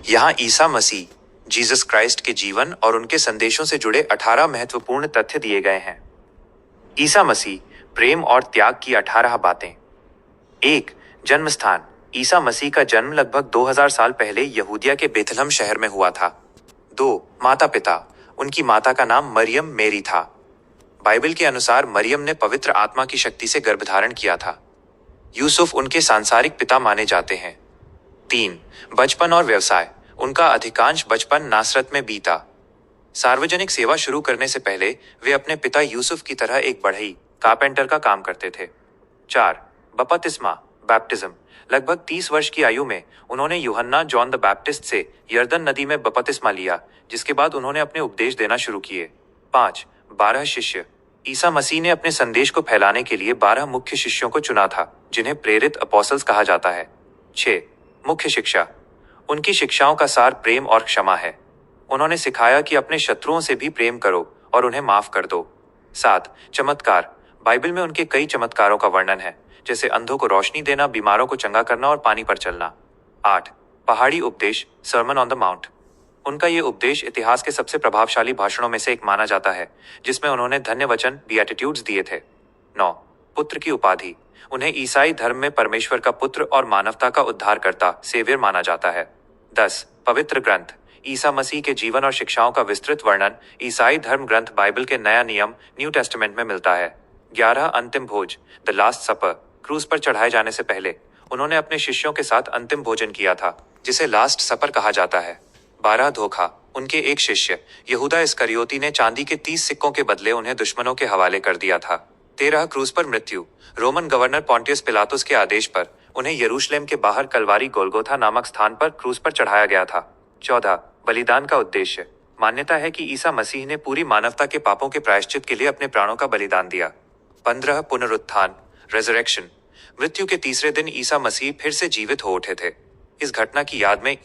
यहाँ Isa Masih Jesus Christ के जीवन और उनके संदेशों से जुड़े 18 महत्वपूर्ण तथ्य दिए गए हैं। ईसा मसीह प्रेम और त्याग की 18 बातें। 1. जन्म स्थान। ईसा मसीह का जन्म लगभग 2000 साल पहले यहूदिया के बेथलहम शहर में हुआ था। 2. माता पिता। उनकी माता का नाम मरियम मेरी था। बाइबल के अनुसार मरियम ने पवित्र आत्मा की शक्ति से गर्भधारण किया था। यूसुफ उनके सांसारिक पिता माने जाते हैं। 3. बचपन और व्यवसाय। उनका अधिकांश बचपन नासरत में बीता। सार्वजनिक सेवा शुरू करने से पहले वे अपने पिता यूसुफ की तरह एक बढ़ई कारपेंटर का काम करते थे। 4. बपतिस्मा बैप्टिज्म। लगभग 30 वर्ष की आयु में उन्होंने यूहन्ना जॉन द बैप्टिस्ट से यर्दन नदी में बपतिस्मा लिया, जिसके बाद उन्होंने अपने उपदेश देना शुरू किए। 5. 12 शिष्य। ईसा मसीह ने अपने संदेश को फैलाने के लिए 12 मुख्य शिष्यों को चुना था, जिन्हें प्रेरित अपोस्टल्स कहा जाता है। 6. मुख्य शिक्षा। उनकी शिक्षाओं का सार प्रेम और क्षमा है। उन्होंने सिखाया कि अपने शत्रुओं से भी प्रेम करो और उन्हें माफ कर दो। 7. चमत्कार। बाइबल में उनके कई चमत्कारों का वर्णन है, जैसे अंधों को रोशनी देना, बीमारों को चंगा करना और पानी पर चलना। 8. पहाड़ी उपदेश सर्मन ऑन द माउंट। उनका ये उपदेश इतिहास के सबसे प्रभावशाली भाषणों में से एक माना जाता है, जिसमें उन्होंने धन्य वचन बीएटिट्यूड्स दिए थे। 9. पुत्र की उपाधि। उन्हें ईसाई धर्म में परमेश्वर का पुत्र और मानवता का उद्धारकर्ता सेवियर माना जाता है। 10. पवित्र ग्रंथ। ईसा मसीह के जीवन और शिक्षाओं का विस्तृत वर्णन ईसाई धर्म ग्रंथ बाइबल के नया नियम न्यू टेस्टामेंट में मिलता है। 11. अंतिम भोज द लास्ट सपर। क्रूज पर चढ़ाए जाने से पहले उन्होंने अपने शिष्यों के साथ अंतिम भोजन किया था, जिसे लास्ट सपर कहा जाता है। 12. धोखा। उनके एक शिष्य यहूदा इस्करियोती ने चांदी के 30 सिक्कों के बदले उन्हें दुश्मनों के हवाले कर दिया था। 13. क्रूज पर मृत्यु। रोमन गवर्नर पॉन्टियस पिलातुस के आदेश पर उन्हें यरूशलेम के बाहर कलवारी गोलगोथा नामक स्थान पर क्रूज पर चढ़ाया गया था। 14. बलिदान का उद्देश्य। मान्यता है कि ईसा मसीह ने पूरी मानवता के पापों के प्रायश्चित के लिए अपने प्राणों का बलिदान दिया। 15. पुनरुत्थान रेजरेक्शन। मृत्यु के तीसरे दिन ईसा मसीह फिर से जीवित हो उठे थे। इस घटना की याद में